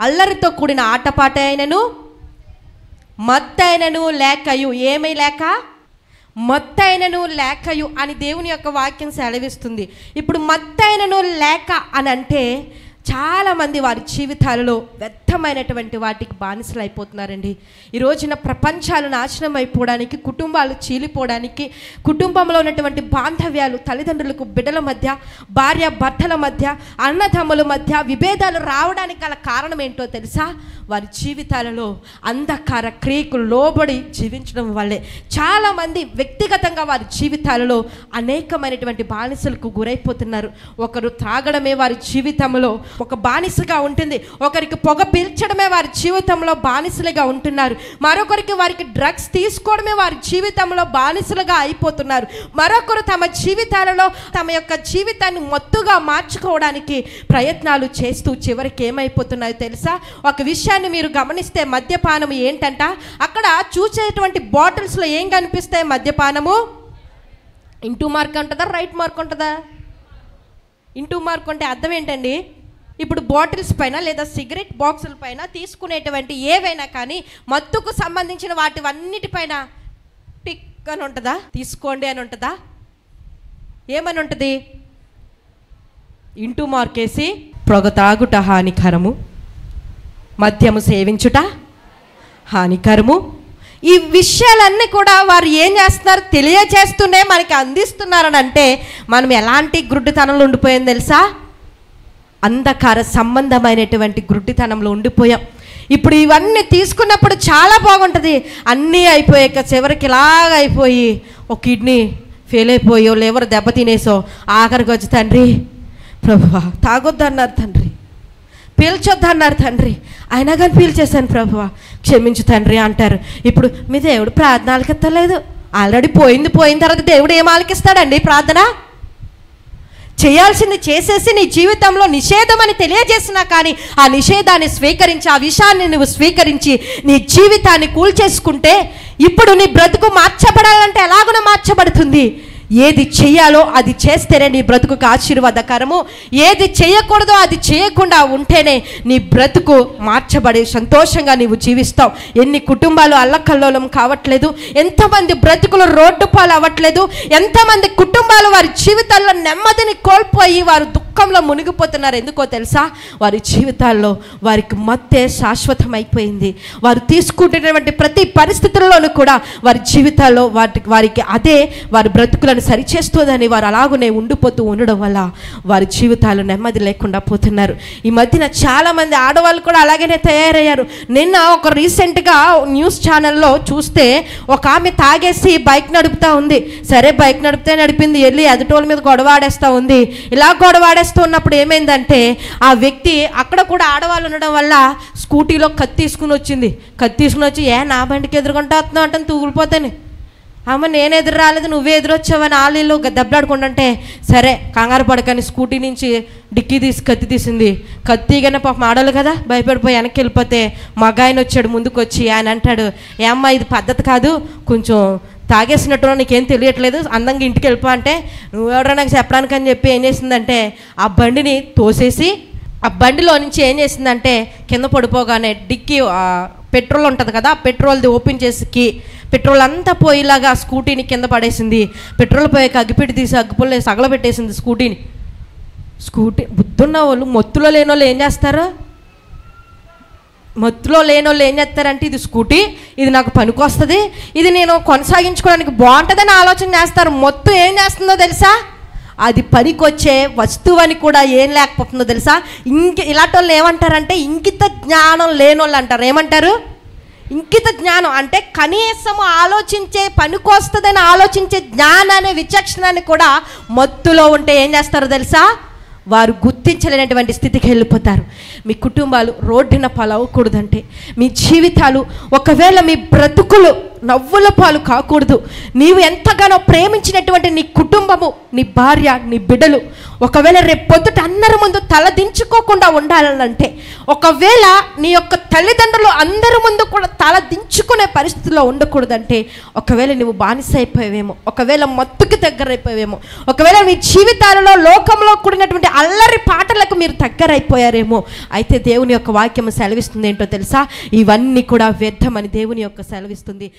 అల్లరితో కూడిన ఆటపాట అయినను మత్తైనను లేకయు, ఏమీ లేక మత్తైనను లేకయు అని దేవుని యొక్క వాక్యం సెలవిస్తుంది. ఇప్పుడు మత్తైనను లేక అని అంటే చాలామంది వారి జీవితాలలో వ్యర్థమైనటువంటి వాటికి బానిసలు అయిపోతున్నారండి. ఈ రోజున ప్రపంచాలు నాశనం అయిపోవడానికి, కుటుంబాలు చీలిపోవడానికి, కుటుంబంలో ఉన్నటువంటి బాంధవ్యాలు, తల్లిదండ్రులకు బిడ్డల మధ్య, భార్య భర్తల మధ్య, అన్నదమ్ముల మధ్య విభేదాలు రావడానికి గల కారణం ఏంటో తెలుసా? వారి జీవితాలలో అంధకార క్రియకు లోబడి జీవించడం వల్లే. చాలామంది వ్యక్తిగతంగా వారి జీవితాలలో అనేకమైనటువంటి బానిసలకు గురైపోతున్నారు. ఒకరు త్రాగడమే వారి జీవితంలో ఒక బానిసగా ఉంటుంది, ఒకరికి పొగ పీల్చడమే వారి జీవితంలో బానిసలుగా ఉంటున్నారు, మరొకరికి వారికి డ్రగ్స్ తీసుకోవడమే వారి జీవితంలో బానిసలుగా అయిపోతున్నారు, మరొకరు తమ జీవితాలలో తమ యొక్క జీవితాన్ని మత్తుగా మార్చుకోవడానికి ప్రయత్నాలు చేస్తూ చివరికి ఏమైపోతున్నాయో తెలుసా? ఒక విషయాన్ని మీరు గమనిస్తే మద్యపానం ఏంటంట, అక్కడ చూసేటువంటి బాటిల్స్లో ఏం కనిపిస్తాయి? మద్యపానము ఇంటూ మార్క్ ఉంటుందా, రైట్ మార్క్ ఉంటుందా? ఇంటూ మార్క్ అంటే అర్థం ఏంటండి? ఇప్పుడు బాటిల్స్ పైన లేదా సిగరెట్ బాక్సుల పైన తీసుకునేటువంటి ఏవైనా కానీ మత్తుకు సంబంధించిన వాటివన్నిటిపైన టిక్ అని ఉంటుందా? తీసుకోండి అని ఉంటుందా? ఏమని ఉంటుంది? ఇంటూ మార్కేసి పొగ తాగుట హానికరము, మద్యము సేవించుట హానికరము. ఈ విషయాలన్నీ కూడా వారు ఏం చేస్తున్నారు? తెలియజేస్తూనే మనకి అందిస్తున్నారని అంటే మనం ఎలాంటి గుడ్డితనంలో ఉండిపోయాం తెలుసా? అంధకార సంబంధమైనటువంటి గుడ్డితనంలో ఉండిపోయాం. ఇప్పుడు ఇవన్నీ తీసుకున్నప్పుడు చాలా బాగుంటుంది, అన్నీ అయిపోయాక చివరికి ఇలాగ అయిపోయి ఒక కిడ్నీ ఫెయిల్ అయిపోయో, లివర్ దెబ్బతినేసో ఆఖరికి వచ్చి తండ్రి ప్రభువా తాగొద్దు అన్నారు తండ్రి, పీల్చొద్దు అన్నారు తండ్రి, అయినా కానీ పీల్చేశాను ప్రభువా క్షమించు తండ్రి అంటారు. ఇప్పుడు మీ దేవుడు ప్రార్థన ఆలకిస్తలేదు. ఆల్రెడీ పోయిన తర్వాత దేవుడు ఏం ఆలకిస్తాడండి? ప్రార్థన చేయాల్సింది చేసేసి నీ జీవితంలో నిషేధం అని తెలియజేసినా కానీ ఆ నిషేధాన్ని స్వీకరించి, ఆ విషయాన్ని నువ్వు స్వీకరించి నీ జీవితాన్ని కూల్చేసుకుంటే ఇప్పుడు నీ బ్రతుకు మార్చబడాలంటే ఎలాగున మార్చబడుతుంది? ఏది చెయ్యాలో అది చేస్తేనే నీ బ్రతుకుకు ఆశీర్వాదకరము, ఏది చేయకూడదో అది చేయకుండా ఉంటేనే నీ బ్రతుకు మార్చబడి సంతోషంగా నీవు జీవిస్తావు. ఎన్ని కుటుంబాలు అల్లకల్లోలం కావట్లేదు, ఎంతమంది బ్రతుకులు రోడ్డు పాలు అవ్వట్లేదు, ఎంతమంది కుటుంబాలు వారి జీవితాల్లో నెమ్మదిని కోల్పోయి వారు దుఃఖంలో మునిగిపోతున్నారు. ఎందుకో తెలుసా? వారి జీవితాల్లో వారికి మత్తే శాశ్వతమైపోయింది. వారు తీసుకుంటున్నటువంటి ప్రతి పరిస్థితుల్లోనూ కూడా వారి జీవితాల్లో వారికి అదే వారి బ్రతుకులను సరిచేస్తుందని వారు అలాగునే ఉండిపోతూ ఉండడం వల్ల వారి జీవితాలు నెమ్మది లేకుండా పోతున్నారు. ఈ మధ్యన చాలామంది ఆడవాళ్ళు కూడా అలాగనే తయారయ్యారు. నిన్న ఒక రీసెంట్గా న్యూస్ ఛానల్లో చూస్తే ఒక ఆమె తాగేసి బైక్ నడుపుతూ ఉంది. సరే బైక్ నడిపింది, వెళ్ళి ఎదుటోళ్ళ మీద గొడవాడేస్తూ ఉంది. ఇలా గొడవాడేస్తూ ఉన్నప్పుడు ఏమైందంటే ఆ వ్యక్తి అక్కడ కూడా ఆడవాళ్ళు ఉండడం వల్ల స్కూటీలో కత్తి తీసుకుని వచ్చి నా బండికి ఎదురుకుంటా వస్తున్నావు అంటే తూగిలిపోతాను. అమ్మ నేను ఎదురు రాలేదు, నువ్వే ఎదురొచ్చావని ఆలీలో దెబ్బలాడుకుంటుంటే సరే కంగారు పడకని స్కూటీ నుంచి డిక్కీ తీసి కత్తి తీసింది. కత్తిగానే పాపం ఆడాలి కదా, భయపడిపోయి వెనక్కి వెళ్ళిపోతే మగాయన వచ్చాడు ముందుకు వచ్చి. ఆయన అంటాడు, ఏ అమ్మ ఇది పద్ధతి కాదు, కొంచెం తాగేసినట్టు నీకేం తెలియట్లేదు, అందంగా ఇంటికి వెళ్ళిపో అంటే నువ్వెవరో నాకు చెప్పడానికి అని చెప్పి ఏం చేసిందంటే ఆ బండిని తోసేసి ఆ బండిలో నుంచి ఏం చేసిందంటే కింద పడిపోగానే డిక్కీ పెట్రోల్ ఉంటుంది కదా, పెట్రోల్ది ఓపెన్ చేసి పెట్రోల్ అంతా పోయేలాగా స్కూటీని కింద పడేసింది. పెట్రోల్ పోయాక అగ్గిపెట్టి తీసి అగ్గిపుల్ల సగలబెట్టేసింది స్కూటీ బుద్ధున్న వాళ్ళు మత్తులో లేని వాళ్ళు ఏం చేస్తారు? మత్తులో లేని వాళ్ళు ఏం చేస్తారంటే ఇది స్కూటీ, ఇది నాకు పనికొస్తుంది, ఇది నేను కొనసాగించుకోవడానికి బాగుంటుందని ఆలోచన చేస్తారు. మత్తు ఏం చేస్తుందో తెలుసా? అది పనికొచ్చే వస్తువు అని కూడా ఏం లేకపోతుందో తెలుసా? ఇలాంటి వాళ్ళు ఏమంటారంటే ఇంకిత జ్ఞానం లేని వాళ్ళు అంటారు. ఏమంటారు? ఇంకిత జ్ఞానం అంటే కనీసము ఆలోచించే పనికొస్తుందని ఆలోచించే జ్ఞానాన్ని విచక్షణని కూడా మత్తులో ఉంటే ఏం చేస్తారో తెలుసా? వారు గుర్తించలేనటువంటి స్థితికి వెళ్ళిపోతారు. మీ కుటుంబాలు రోడ్డున పాలవ్వకూడదంటే, మీ జీవితాలు ఒకవేళ మీ బ్రతుకులు నవ్వుల పాలు కాకూడదు. నీవు ఎంతగానో ప్రేమించినటువంటి నీ కుటుంబము, నీ భార్య, నీ బిడ్డలు ఒకవేళ రేపు పొద్దుట అందరి ముందు తలదించుకోకుండా ఉండాలంటే, ఒకవేళ నీ యొక్క తల్లిదండ్రులు అందరి ముందు కూడా తలదించుకునే పరిస్థితిలో ఉండకూడదంటే, ఒకవేళ నువ్వు బానిస అయిపోయావేమో, ఒకవేళ మత్తుకి దగ్గరైపోయావేమో, ఒకవేళ మీ జీవితాలలో లోకంలో కూడినటువంటి అల్లరి పాటలకు మీరు దగ్గరైపోయారేమో, అయితే దేవుని యొక్క వాక్యం సెలవిస్తుంది ఏంటో తెలుసా? ఇవన్నీ కూడా వ్యర్థమని దేవుని యొక్క సెలవిస్తుంది.